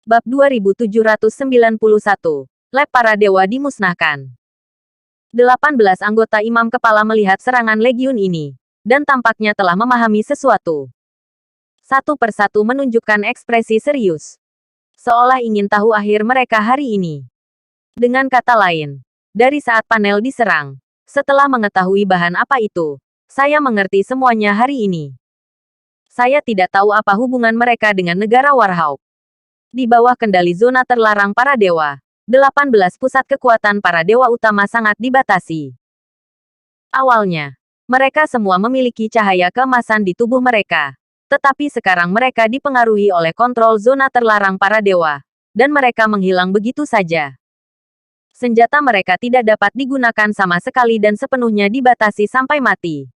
Bab 2791. Lab para dewa dimusnahkan. 18 anggota imam kepala melihat serangan legiun ini, dan tampaknya telah memahami sesuatu. Satu persatu menunjukkan ekspresi serius. Seolah ingin tahu akhir mereka hari ini. Dengan kata lain, dari saat panel diserang, setelah mengetahui bahan apa itu, saya mengerti semuanya hari ini. Saya tidak tahu apa hubungan mereka dengan negara Warhawk. Di bawah kendali zona terlarang para dewa, 18 pusat kekuatan para dewa utama sangat dibatasi. Awalnya, mereka semua memiliki cahaya keemasan di tubuh mereka. Tetapi sekarang mereka dipengaruhi oleh kontrol zona terlarang para dewa, dan mereka menghilang begitu saja. Senjata mereka tidak dapat digunakan sama sekali dan sepenuhnya dibatasi sampai mati.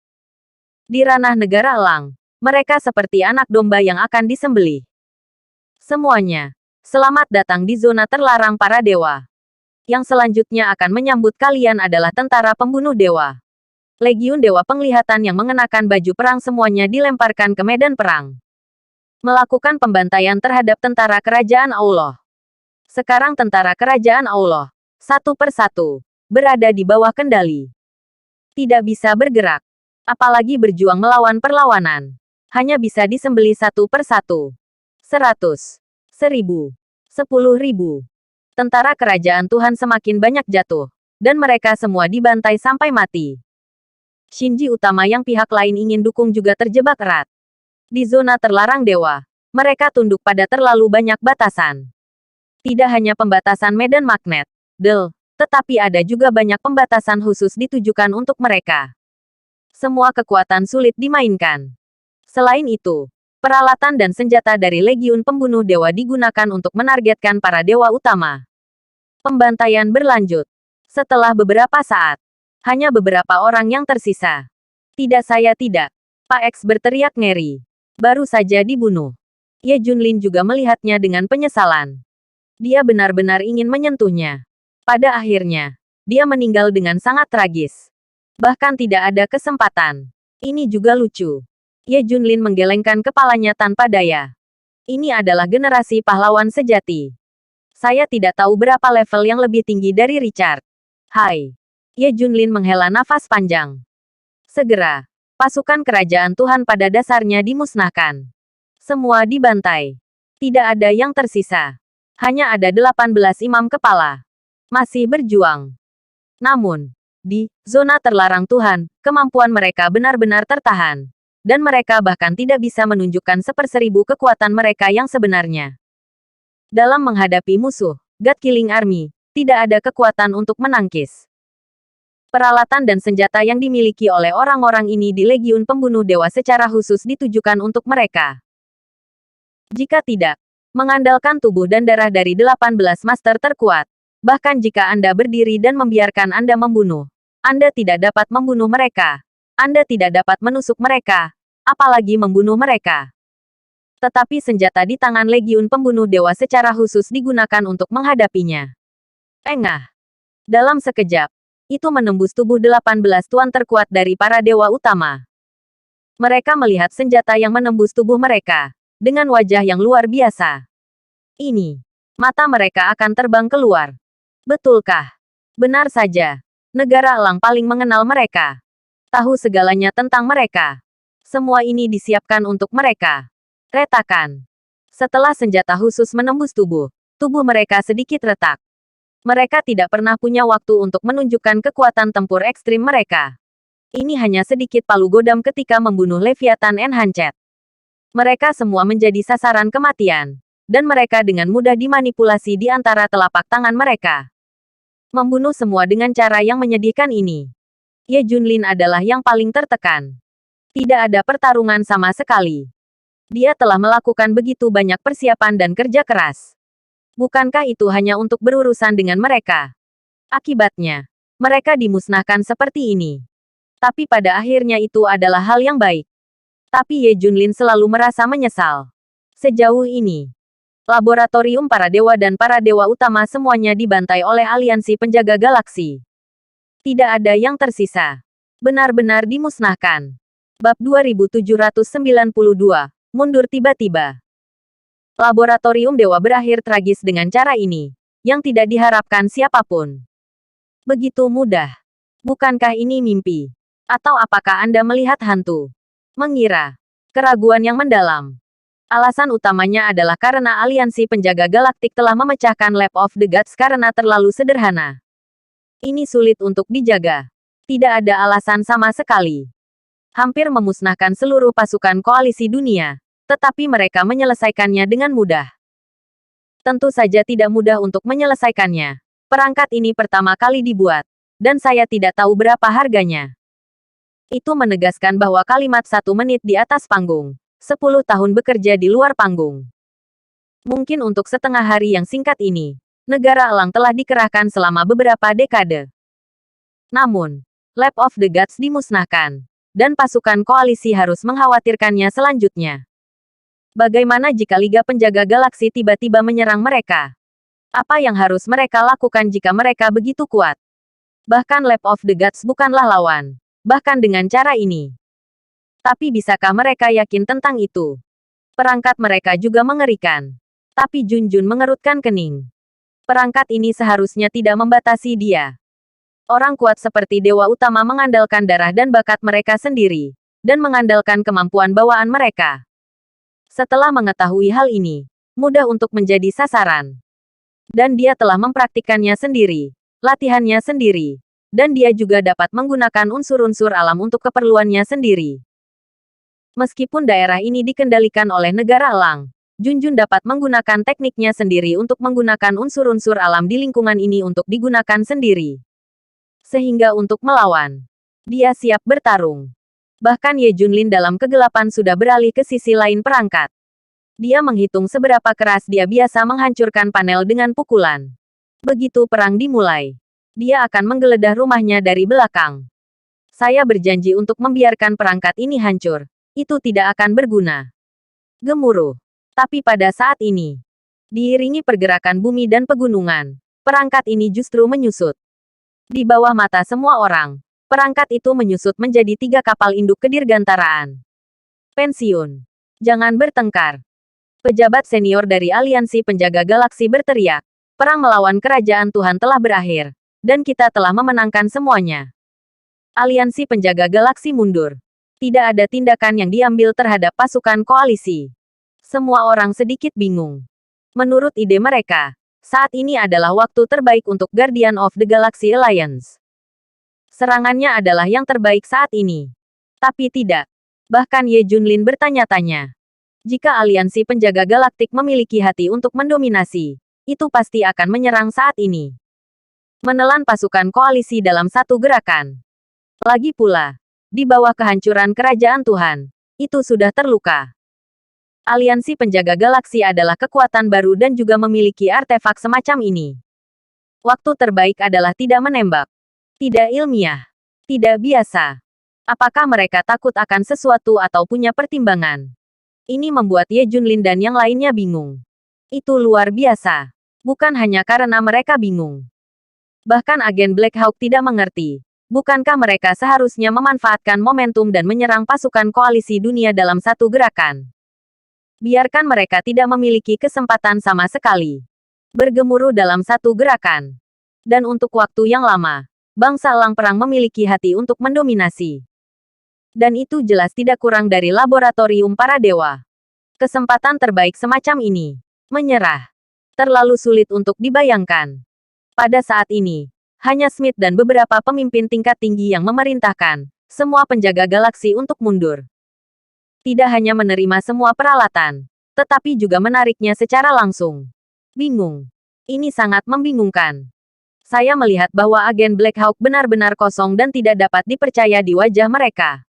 Di ranah negara elang, mereka seperti anak domba yang akan disembelih. Semuanya, selamat datang di zona terlarang para dewa. Yang selanjutnya akan menyambut kalian adalah tentara pembunuh dewa. Legiun Dewa Penglihatan yang mengenakan baju perang semuanya dilemparkan ke medan perang. Melakukan pembantaian terhadap tentara kerajaan Allah. Sekarang tentara kerajaan Allah, satu persatu, berada di bawah kendali. Tidak bisa bergerak, apalagi berjuang melawan perlawanan. Hanya bisa disembelih satu persatu. 100, 1000, 10.000. Tentara kerajaan Tuhan semakin banyak jatuh, dan mereka semua dibantai sampai mati. Shinji utama yang pihak lain ingin dukung juga terjebak erat. Di zona terlarang dewa, mereka tunduk pada terlalu banyak batasan. Tidak hanya pembatasan medan magnet, tetapi ada juga banyak pembatasan khusus ditujukan untuk mereka. Semua kekuatan sulit dimainkan. Selain itu, peralatan dan senjata dari Legiun Pembunuh Dewa digunakan untuk menargetkan para dewa utama. Pembantaian berlanjut. Setelah beberapa saat, hanya beberapa orang yang tersisa. Tidak, saya tidak. Pak X berteriak ngeri. Baru saja dibunuh. Ye Junlin juga melihatnya dengan penyesalan. Dia benar-benar ingin menyentuhnya. Pada akhirnya, dia meninggal dengan sangat tragis. Bahkan tidak ada kesempatan. Ini juga lucu. Ye Junlin menggelengkan kepalanya tanpa daya. Ini adalah generasi pahlawan sejati. Saya tidak tahu berapa level yang lebih tinggi dari Richard. Hai. Ye Junlin menghela nafas panjang. Segera, pasukan kerajaan Tuhan pada dasarnya dimusnahkan. Semua dibantai. Tidak ada yang tersisa. Hanya ada 18 imam kepala. Masih berjuang. Namun, di zona terlarang Tuhan, kemampuan mereka benar-benar tertahan. Dan mereka bahkan tidak bisa menunjukkan 1/1000 kekuatan mereka yang sebenarnya. Dalam menghadapi musuh, God Killing Army, tidak ada kekuatan untuk menangkis. Peralatan dan senjata yang dimiliki oleh orang-orang ini di Legiun Pembunuh Dewa secara khusus ditujukan untuk mereka. Jika tidak, mengandalkan tubuh dan darah dari 18 master terkuat, bahkan jika Anda berdiri dan membiarkan Anda membunuh, Anda tidak dapat membunuh mereka. Anda tidak dapat menusuk mereka, apalagi membunuh mereka. Tetapi senjata di tangan Legiun Pembunuh Dewa secara khusus digunakan untuk menghadapinya. Engah. Dalam sekejap, itu menembus tubuh 18 tuan terkuat dari para dewa utama. Mereka melihat senjata yang menembus tubuh mereka, dengan wajah yang luar biasa. Ini, mata mereka akan terbang keluar. Betulkah? Benar saja. Negara elang paling mengenal mereka. Tahu segalanya tentang mereka. Semua ini disiapkan untuk mereka. Retakan. Setelah senjata khusus menembus tubuh mereka sedikit retak. Mereka tidak pernah punya waktu untuk menunjukkan kekuatan tempur ekstrim mereka. Ini hanya sedikit palu godam ketika membunuh Leviathan Enhanced. Mereka semua menjadi sasaran kematian. Dan mereka dengan mudah dimanipulasi di antara telapak tangan mereka. Membunuh semua dengan cara yang menyedihkan ini. Ye Junlin adalah yang paling tertekan. Tidak ada pertarungan sama sekali. Dia telah melakukan begitu banyak persiapan dan kerja keras. Bukankah itu hanya untuk berurusan dengan mereka? Akibatnya, mereka dimusnahkan seperti ini. Tapi pada akhirnya itu adalah hal yang baik. Tapi Ye Junlin selalu merasa menyesal. Sejauh ini, laboratorium para dewa dan para dewa utama semuanya dibantai oleh aliansi penjaga galaksi. Tidak ada yang tersisa. Benar-benar dimusnahkan. Bab 2792. Mundur tiba-tiba. Laboratorium Dewa berakhir tragis dengan cara ini, yang tidak diharapkan siapapun. Begitu mudah. Bukankah ini mimpi? Atau apakah Anda melihat hantu? Mengira. Keraguan yang mendalam. Alasan utamanya adalah karena aliansi penjaga galaktik telah memecahkan Lab of the Gods karena terlalu sederhana. Ini sulit untuk dijaga. Tidak ada alasan sama sekali. Hampir memusnahkan seluruh pasukan koalisi dunia. Tetapi mereka menyelesaikannya dengan mudah. Tentu saja tidak mudah untuk menyelesaikannya. Perangkat ini pertama kali dibuat, dan saya tidak tahu berapa harganya. Itu menegaskan bahwa kalimat 1 menit di atas panggung, 10 tahun bekerja di luar panggung. Mungkin untuk setengah hari yang singkat ini, negara elang telah dikerahkan selama beberapa dekade. Namun, Lab of the Gods dimusnahkan, dan pasukan koalisi harus mengkhawatirkannya selanjutnya. Bagaimana jika Liga Penjaga Galaksi tiba-tiba menyerang mereka? Apa yang harus mereka lakukan jika mereka begitu kuat? Bahkan Lab of the Gods bukanlah lawan. Bahkan dengan cara ini. Tapi bisakah mereka yakin tentang itu? Perangkat mereka juga mengerikan. Tapi Junjun mengerutkan kening. Perangkat ini seharusnya tidak membatasi dia. Orang kuat seperti Dewa Utama mengandalkan darah dan bakat mereka sendiri. Dan mengandalkan kemampuan bawaan mereka. Setelah mengetahui hal ini, mudah untuk menjadi sasaran. Dan dia telah mempraktikkannya sendiri, latihannya sendiri, dan dia juga dapat menggunakan unsur-unsur alam untuk keperluannya sendiri. Meskipun daerah ini dikendalikan oleh negara elang, Junjun dapat menggunakan tekniknya sendiri untuk menggunakan unsur-unsur alam di lingkungan ini untuk digunakan sendiri. Sehingga untuk melawan, dia siap bertarung. Bahkan Ye Junlin dalam kegelapan sudah beralih ke sisi lain perangkat. Dia menghitung seberapa keras dia biasa menghancurkan panel dengan pukulan. Begitu perang dimulai, dia akan menggeledah rumahnya dari belakang. Saya berjanji untuk membiarkan perangkat ini hancur. Itu tidak akan berguna. Gemuruh. Tapi pada saat ini, diiringi pergerakan bumi dan pegunungan, perangkat ini justru menyusut. Di bawah mata semua orang, perangkat itu menyusut menjadi 3 kapal induk kedirgantaraan. Pensiun. Jangan bertengkar. Pejabat senior dari aliansi penjaga galaksi berteriak. Perang melawan kerajaan Tuhan telah berakhir. Dan kita telah memenangkan semuanya. Aliansi penjaga galaksi mundur. Tidak ada tindakan yang diambil terhadap pasukan koalisi. Semua orang sedikit bingung. Menurut ide mereka, saat ini adalah waktu terbaik untuk Guardian of the Galaxy Alliance. Serangannya adalah yang terbaik saat ini. Tapi tidak. Bahkan Ye Junlin bertanya-tanya. Jika aliansi penjaga galaktik memiliki hati untuk mendominasi, itu pasti akan menyerang saat ini. Menelan pasukan koalisi dalam satu gerakan. Lagi pula, di bawah kehancuran kerajaan Tuhan, itu sudah terluka. Aliansi penjaga galaksi adalah kekuatan baru dan juga memiliki artefak semacam ini. Waktu terbaik adalah tidak menembak. Tidak ilmiah. Tidak biasa. Apakah mereka takut akan sesuatu atau punya pertimbangan? Ini membuat Ye Junlin dan yang lainnya bingung. Itu luar biasa. Bukan hanya karena mereka bingung. Bahkan agen Black Hawk tidak mengerti. Bukankah mereka seharusnya memanfaatkan momentum dan menyerang pasukan koalisi dunia dalam satu gerakan? Biarkan mereka tidak memiliki kesempatan sama sekali. Bergemuruh dalam satu gerakan. Dan untuk waktu yang lama, bangsa elang perang memiliki hati untuk mendominasi. Dan itu jelas tidak kurang dari laboratorium para dewa. Kesempatan terbaik semacam ini. Menyerah. Terlalu sulit untuk dibayangkan. Pada saat ini, hanya Smith dan beberapa pemimpin tingkat tinggi yang memerintahkan semua penjaga galaksi untuk mundur. Tidak hanya menerima semua peralatan, tetapi juga menariknya secara langsung. Bingung. Ini sangat membingungkan. Saya melihat bahwa agen Black Hawk benar-benar kosong dan tidak dapat dipercaya di wajah mereka.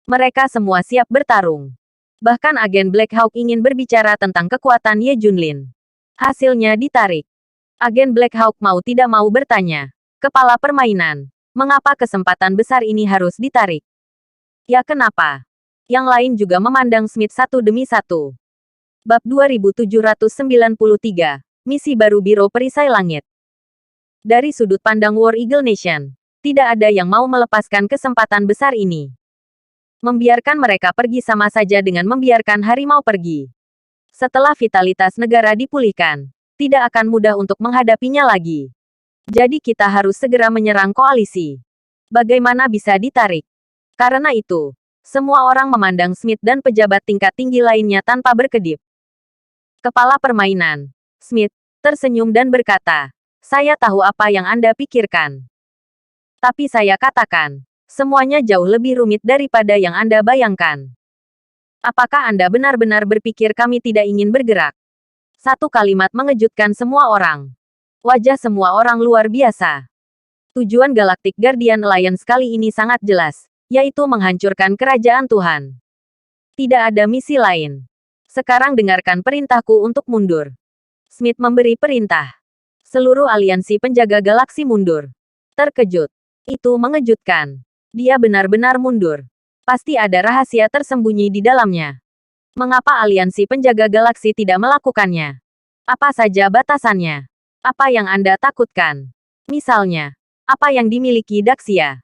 Mereka semua siap bertarung. Bahkan agen Black Hawk ingin berbicara tentang kekuatan Ye Junlin. Hasilnya ditarik. Agen Black Hawk mau tidak mau bertanya. Kepala permainan, mengapa kesempatan besar ini harus ditarik? Ya kenapa? Yang lain juga memandang Smith satu demi satu. Bab 2793, Misi Baru Biro Perisai Langit. Dari sudut pandang War Eagle Nation, tidak ada yang mau melepaskan kesempatan besar ini. Membiarkan mereka pergi sama saja dengan membiarkan harimau pergi. Setelah vitalitas negara dipulihkan, tidak akan mudah untuk menghadapinya lagi. Jadi kita harus segera menyerang koalisi. Bagaimana bisa ditarik? Karena itu, semua orang memandang Smith dan pejabat tingkat tinggi lainnya tanpa berkedip. Kepala permainan, Smith, tersenyum dan berkata, "Saya tahu apa yang Anda pikirkan. Tapi saya katakan, semuanya jauh lebih rumit daripada yang Anda bayangkan. Apakah Anda benar-benar berpikir kami tidak ingin bergerak?" Satu kalimat mengejutkan semua orang. Wajah semua orang luar biasa. Tujuan Galactic Guardian Alliance kali ini sangat jelas, yaitu menghancurkan kerajaan Tuhan. Tidak ada misi lain. Sekarang dengarkan perintahku untuk mundur. Smith memberi perintah. Seluruh aliansi penjaga galaksi mundur. Terkejut. Itu mengejutkan. Dia benar-benar mundur. Pasti ada rahasia tersembunyi di dalamnya. Mengapa aliansi penjaga galaksi tidak melakukannya? Apa saja batasannya? Apa yang Anda takutkan? Misalnya, apa yang dimiliki Daxia?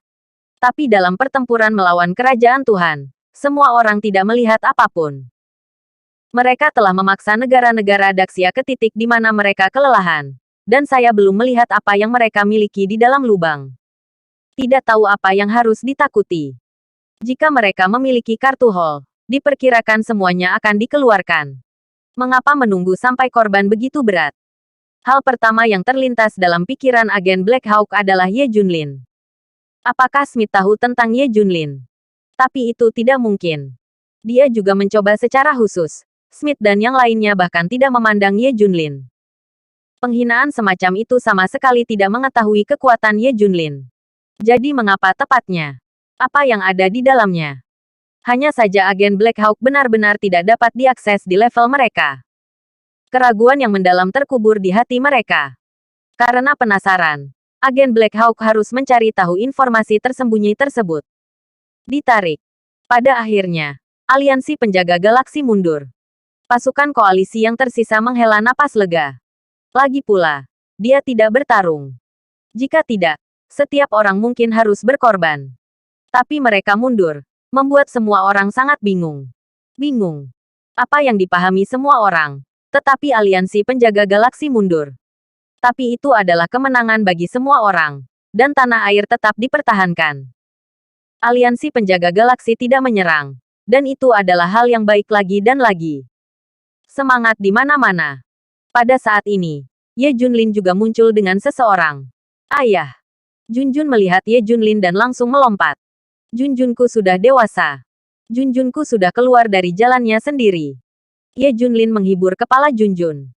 Tapi dalam pertempuran melawan kerajaan Tuhan, semua orang tidak melihat apapun. Mereka telah memaksa negara-negara Daxia ke titik di mana mereka kelelahan. Dan saya belum melihat apa yang mereka miliki di dalam lubang. Tidak tahu apa yang harus ditakuti. Jika mereka memiliki kartu Hall, diperkirakan semuanya akan dikeluarkan. Mengapa menunggu sampai korban begitu berat? Hal pertama yang terlintas dalam pikiran agen Black Hawk adalah Ye Junlin. Apakah Smith tahu tentang Ye Junlin? Tapi itu tidak mungkin. Dia juga mencoba secara khusus. Smith dan yang lainnya bahkan tidak memandang Ye Junlin. Penghinaan semacam itu sama sekali tidak mengetahui kekuatan Ye Junlin. Jadi mengapa tepatnya? Apa yang ada di dalamnya? Hanya saja agen Black Hawk benar-benar tidak dapat diakses di level mereka. Keraguan yang mendalam terkubur di hati mereka. Karena penasaran, agen Black Hawk harus mencari tahu informasi tersembunyi tersebut. Ditarik. Pada akhirnya, aliansi penjaga galaksi mundur. Pasukan koalisi yang tersisa menghela napas lega. Lagi pula, dia tidak bertarung. Jika tidak, setiap orang mungkin harus berkorban. Tapi mereka mundur, membuat semua orang sangat bingung. Bingung. Apa yang dipahami semua orang, tetapi aliansi penjaga galaksi mundur. Tapi itu adalah kemenangan bagi semua orang, dan tanah air tetap dipertahankan. Aliansi penjaga galaksi tidak menyerang, dan itu adalah hal yang baik lagi dan lagi. Semangat di mana-mana. Pada saat ini, Ye Junlin juga muncul dengan seseorang. Ayah. Junjun melihat Ye Junlin dan langsung melompat. Junjunku sudah dewasa. Junjunku sudah keluar dari jalannya sendiri. Ye Junlin menghibur kepala Junjun.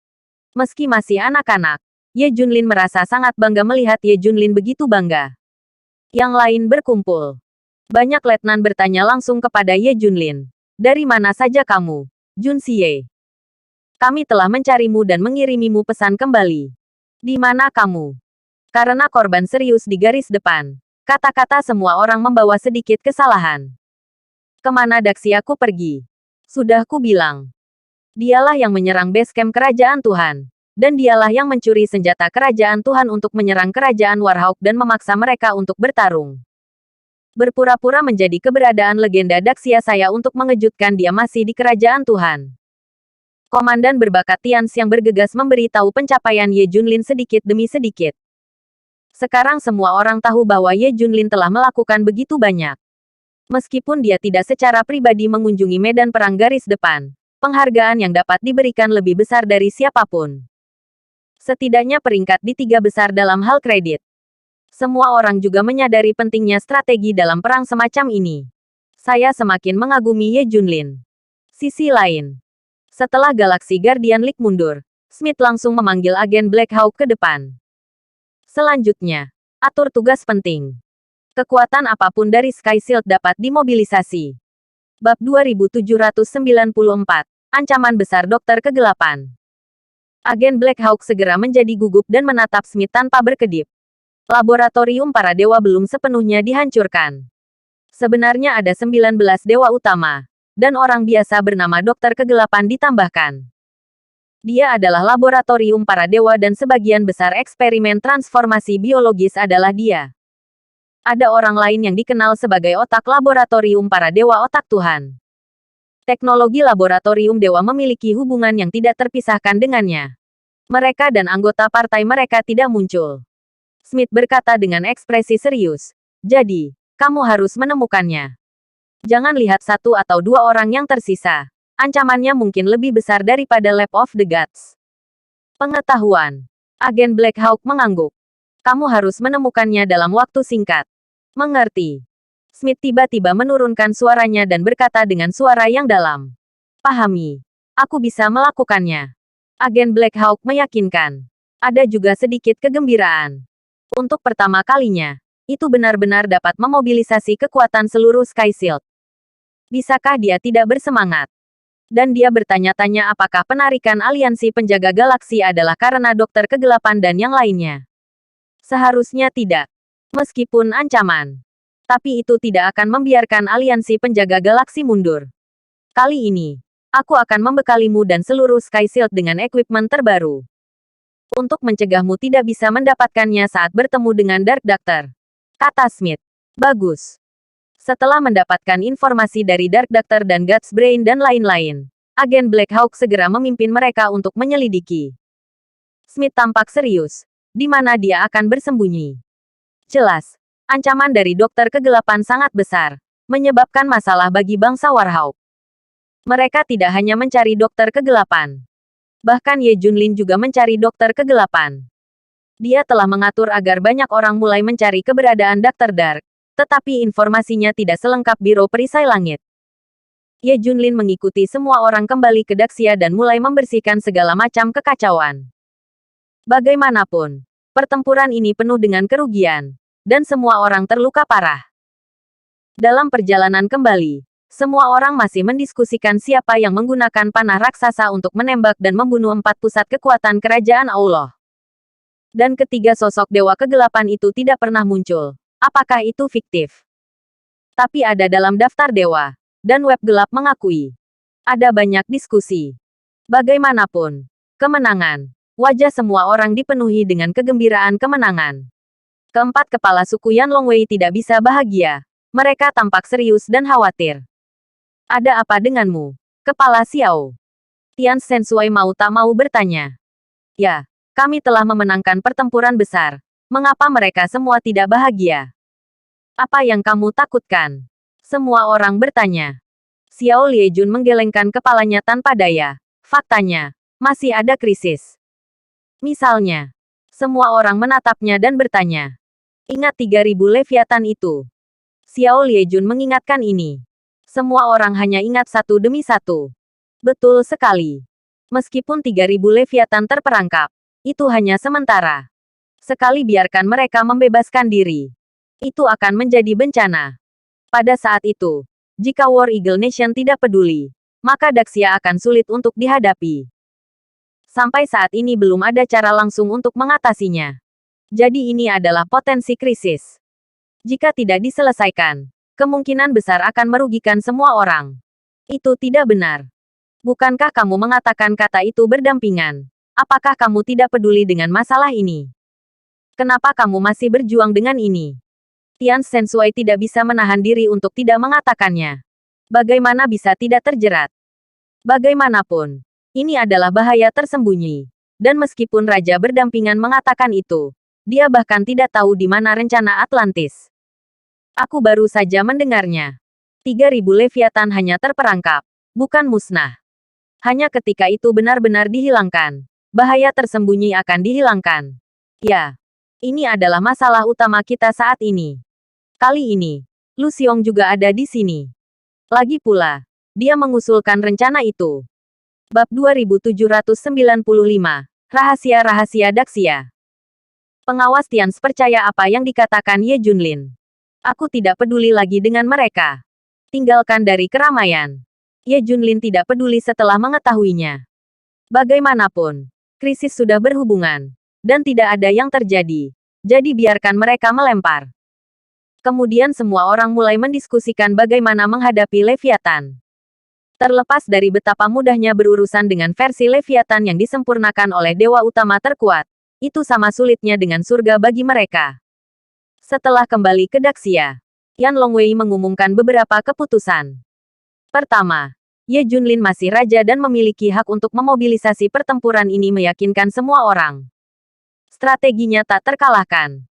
Meski masih anak-anak, Ye Junlin merasa sangat bangga melihat Ye Junlin begitu bangga. Yang lain berkumpul. Banyak letnan bertanya langsung kepada Ye Junlin. Dari mana saja kamu, Jun Xie? Kami telah mencarimu dan mengirimimu pesan kembali. Di mana kamu? Karena korban serius di garis depan. Kata-kata semua orang membawa sedikit kesalahan. Kemana Daxiaku pergi? Sudah ku bilang. Dialah yang menyerang base camp kerajaan Tuhan. Dan dialah yang mencuri senjata kerajaan Tuhan untuk menyerang kerajaan Warhawk dan memaksa mereka untuk bertarung. Berpura-pura menjadi keberadaan legenda Daxia saya untuk mengejutkan dia masih di kerajaan Tuhan. Komandan berbakat Tians yang bergegas memberitahu pencapaian Ye Junlin sedikit demi sedikit. Sekarang semua orang tahu bahwa Ye Junlin telah melakukan begitu banyak. Meskipun dia tidak secara pribadi mengunjungi medan perang garis depan, penghargaan yang dapat diberikan lebih besar dari siapapun. Setidaknya peringkat di 3 besar dalam hal kredit. Semua orang juga menyadari pentingnya strategi dalam perang semacam ini. Saya semakin mengagumi Ye Junlin. Sisi lain, setelah Galaxy Guardian League mundur, Smith langsung memanggil agen Black Hawk ke depan. Selanjutnya, atur tugas penting. Kekuatan apapun dari Sky Shield dapat dimobilisasi. Bab 2794, Ancaman Besar Dokter Kegelapan. Agen Black Hawk segera menjadi gugup dan menatap Smith tanpa berkedip. Laboratorium para dewa belum sepenuhnya dihancurkan. Sebenarnya ada 19 dewa utama, dan orang biasa bernama Dokter Kegelapan ditambahkan. Dia adalah laboratorium para dewa dan sebagian besar eksperimen transformasi biologis adalah dia. Ada orang lain yang dikenal sebagai otak laboratorium para dewa otak Tuhan. Teknologi laboratorium dewa memiliki hubungan yang tidak terpisahkan dengannya. Mereka dan anggota partai mereka tidak muncul. Smith berkata dengan ekspresi serius. Jadi, kamu harus menemukannya. Jangan lihat satu atau dua orang yang tersisa. Ancamannya mungkin lebih besar daripada Lab of the Gods. Pengetahuan. Agen Black Hawk mengangguk. Kamu harus menemukannya dalam waktu singkat. Mengerti. Smith tiba-tiba menurunkan suaranya dan berkata dengan suara yang dalam. Pahami. Aku bisa melakukannya. Agen Black Hawk meyakinkan. Ada juga sedikit kegembiraan. Untuk pertama kalinya, itu benar-benar dapat memobilisasi kekuatan seluruh Sky Shield. Bisakah dia tidak bersemangat? Dan dia bertanya-tanya apakah penarikan aliansi penjaga galaksi adalah karena dokter kegelapan dan yang lainnya. Seharusnya tidak. Meskipun ancaman. Tapi itu tidak akan membiarkan aliansi penjaga galaksi mundur. Kali ini, aku akan membekalimu dan seluruh Sky Shield dengan equipment terbaru. Untuk mencegahmu tidak bisa mendapatkannya saat bertemu dengan Dark Doctor. Kata Smith. Bagus. Setelah mendapatkan informasi dari Dark Doctor dan God's Brain dan lain-lain, agen Black Hawk segera memimpin mereka untuk menyelidiki. Smith tampak serius. Di mana dia akan bersembunyi? Jelas. Ancaman dari dokter kegelapan sangat besar, menyebabkan masalah bagi bangsa Warhawk. Mereka tidak hanya mencari dokter kegelapan. Bahkan Ye Junlin juga mencari dokter kegelapan. Dia telah mengatur agar banyak orang mulai mencari keberadaan Dr. Dark, tetapi informasinya tidak selengkap Biro Perisai Langit. Ye Junlin mengikuti semua orang kembali ke Daxia dan mulai membersihkan segala macam kekacauan. Bagaimanapun, pertempuran ini penuh dengan kerugian. Dan semua orang terluka parah. Dalam perjalanan kembali, semua orang masih mendiskusikan siapa yang menggunakan panah raksasa untuk menembak dan membunuh 4 pusat kekuatan kerajaan Allah. Dan ketiga sosok dewa kegelapan itu tidak pernah muncul. Apakah itu fiktif? Tapi ada dalam daftar dewa, dan web gelap mengakui. Ada banyak diskusi. Bagaimanapun, kemenangan. Wajah semua orang dipenuhi dengan kegembiraan kemenangan. Keempat kepala suku Yan Longwei tidak bisa bahagia. Mereka tampak serius dan khawatir. Ada apa denganmu, Kepala Xiao? Tian Sensui mau tak mau bertanya. Ya, kami telah memenangkan pertempuran besar. Mengapa mereka semua tidak bahagia? Apa yang kamu takutkan? Semua orang bertanya. Xiao Liejun menggelengkan kepalanya tanpa daya. Faktanya, masih ada krisis. Misalnya, semua orang menatapnya dan bertanya. Ingat 3.000 Leviathan itu. Xiao Liejun mengingatkan ini. Semua orang hanya ingat satu demi satu. Betul sekali. Meskipun 3.000 Leviathan terperangkap, itu hanya sementara. Sekali biarkan mereka membebaskan diri, itu akan menjadi bencana. Pada saat itu, jika War Eagle Nation tidak peduli, maka Daxia akan sulit untuk dihadapi. Sampai saat ini belum ada cara langsung untuk mengatasinya. Jadi ini adalah potensi krisis. Jika tidak diselesaikan, kemungkinan besar akan merugikan semua orang. Itu tidak benar. Bukankah kamu mengatakan kata itu berdampingan? Apakah kamu tidak peduli dengan masalah ini? Kenapa kamu masih berjuang dengan ini? Tian Sensui tidak bisa menahan diri untuk tidak mengatakannya. Bagaimana bisa tidak terjerat? Bagaimanapun, ini adalah bahaya tersembunyi. Dan meskipun Raja berdampingan mengatakan itu, dia bahkan tidak tahu di mana rencana Atlantis. Aku baru saja mendengarnya. 3.000 Leviathan hanya terperangkap, bukan musnah. Hanya ketika itu benar-benar dihilangkan, bahaya tersembunyi akan dihilangkan. Ya, ini adalah masalah utama kita saat ini. Kali ini, Lu Xiong juga ada di sini. Lagi pula, dia mengusulkan rencana itu. Bab 2795, Rahasia-Rahasia Daxia. Pengawas Tians percaya apa yang dikatakan Ye Junlin. Aku tidak peduli lagi dengan mereka. Tinggalkan dari keramaian. Ye Junlin tidak peduli setelah mengetahuinya. Bagaimanapun, krisis sudah berhubungan. Dan tidak ada yang terjadi. Jadi biarkan mereka melempar. Kemudian semua orang mulai mendiskusikan bagaimana menghadapi Leviathan. Terlepas dari betapa mudahnya berurusan dengan versi Leviathan yang disempurnakan oleh dewa utama terkuat, itu sama sulitnya dengan surga bagi mereka. Setelah kembali ke Daxia, Yan Longwei mengumumkan beberapa keputusan. Pertama, Ye Junlin masih raja dan memiliki hak untuk memobilisasi pertempuran ini, meyakinkan semua orang. Strateginya tak terkalahkan.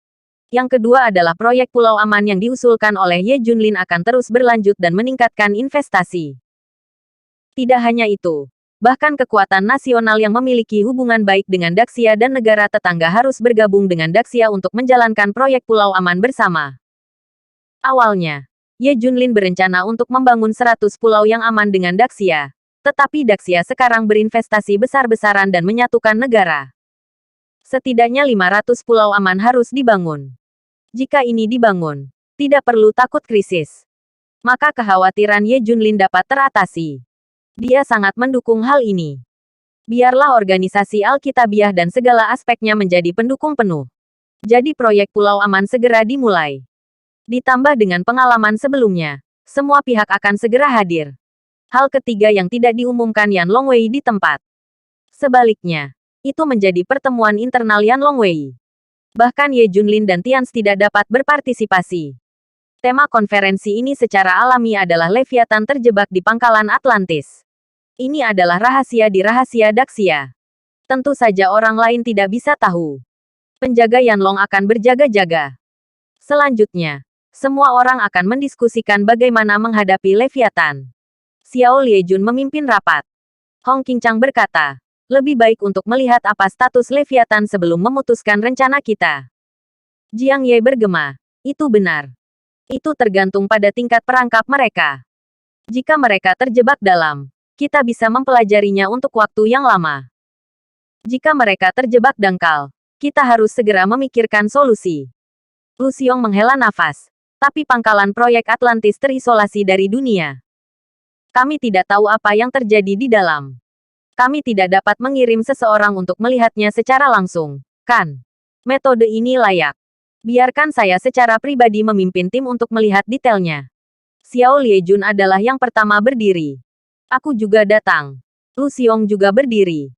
Yang kedua adalah proyek Pulau Aman yang diusulkan oleh Ye Junlin akan terus berlanjut dan meningkatkan investasi. Tidak hanya itu, bahkan kekuatan nasional yang memiliki hubungan baik dengan Daxia dan negara tetangga harus bergabung dengan Daxia untuk menjalankan proyek Pulau Aman bersama. Awalnya, Ye Junlin berencana untuk membangun 100 pulau yang aman dengan Daxia. Tetapi Daxia sekarang berinvestasi besar-besaran dan menyatukan negara. Setidaknya 500 pulau aman harus dibangun. Jika ini dibangun, tidak perlu takut krisis. Maka kekhawatiran Ye Junlin dapat teratasi. Dia sangat mendukung hal ini. Biarlah organisasi Alkitabiah dan segala aspeknya menjadi pendukung penuh. Jadi proyek Pulau Aman segera dimulai. Ditambah dengan pengalaman sebelumnya, semua pihak akan segera hadir. Hal ketiga yang tidak diumumkan Yan Longwei di tempat. Sebaliknya, itu menjadi pertemuan internal Yan Longwei. Bahkan Ye Junlin dan Tians tidak dapat berpartisipasi. Tema konferensi ini secara alami adalah Leviathan terjebak di pangkalan Atlantis. Ini adalah rahasia di rahasia Daxia. Tentu saja orang lain tidak bisa tahu. Penjaga Yanlong akan berjaga-jaga. Selanjutnya, semua orang akan mendiskusikan bagaimana menghadapi Leviathan. Xiao Liejun memimpin rapat. Hong Qingchang berkata, lebih baik untuk melihat apa status Leviathan sebelum memutuskan rencana kita. Jiang Ye bergema, itu benar. Itu tergantung pada tingkat perangkap mereka. Jika mereka terjebak dalam, kita bisa mempelajarinya untuk waktu yang lama. Jika mereka terjebak dangkal, kita harus segera memikirkan solusi. Lu Xiong menghela nafas. Tapi pangkalan proyek Atlantis terisolasi dari dunia. Kami tidak tahu apa yang terjadi di dalam. Kami tidak dapat mengirim seseorang untuk melihatnya secara langsung, kan? Metode ini layak. Biarkan saya secara pribadi memimpin tim untuk melihat detailnya. Xiao Liejun adalah yang pertama berdiri. Aku juga datang. Lu Xiong juga berdiri.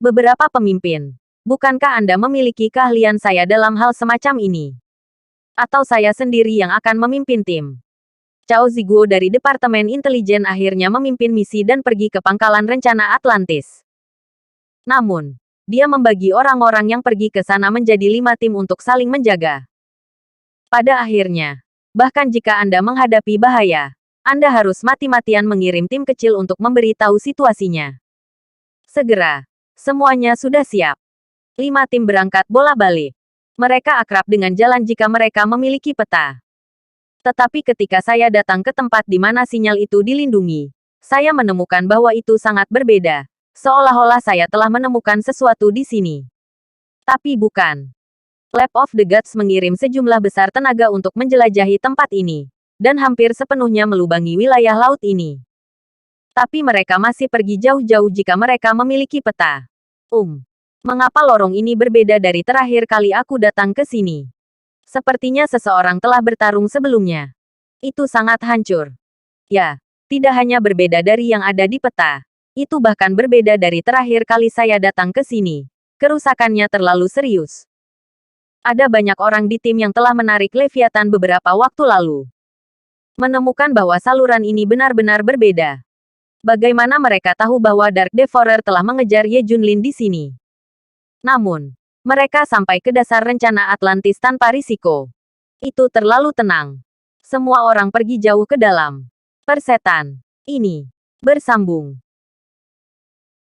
Beberapa pemimpin. Bukankah Anda memiliki keahlian saya dalam hal semacam ini? Atau saya sendiri yang akan memimpin tim? Cao Ziguo dari Departemen Intelijen akhirnya memimpin misi dan pergi ke pangkalan rencana Atlantis. Namun, dia membagi orang-orang yang pergi ke sana menjadi 5 tim untuk saling menjaga. Pada akhirnya, bahkan jika Anda menghadapi bahaya, Anda harus mati-matian mengirim tim kecil untuk memberi tahu situasinya. Segera, semuanya sudah siap. 5 tim berangkat bola-balik. Mereka akrab dengan jalan jika mereka memiliki peta. Tetapi ketika saya datang ke tempat di mana sinyal itu dilindungi, saya menemukan bahwa itu sangat berbeda. Seolah-olah saya telah menemukan sesuatu di sini. Tapi bukan. Lab of the Gods mengirim sejumlah besar tenaga untuk menjelajahi tempat ini, dan hampir sepenuhnya melubangi wilayah laut ini. Tapi mereka masih pergi jauh-jauh jika mereka memiliki peta. Mengapa lorong ini berbeda dari terakhir kali aku datang ke sini? Sepertinya seseorang telah bertarung sebelumnya. Itu sangat hancur. Ya, tidak hanya berbeda dari yang ada di peta. Itu bahkan berbeda dari terakhir kali saya datang ke sini. Kerusakannya terlalu serius. Ada banyak orang di tim yang telah menarik Leviathan beberapa waktu lalu. Menemukan bahwa saluran ini benar-benar berbeda. Bagaimana mereka tahu bahwa Dark Devourer telah mengejar Ye Junlin di sini? Namun, mereka sampai ke dasar rencana Atlantis tanpa risiko. Itu terlalu tenang. Semua orang pergi jauh ke dalam. Persetan ini bersambung.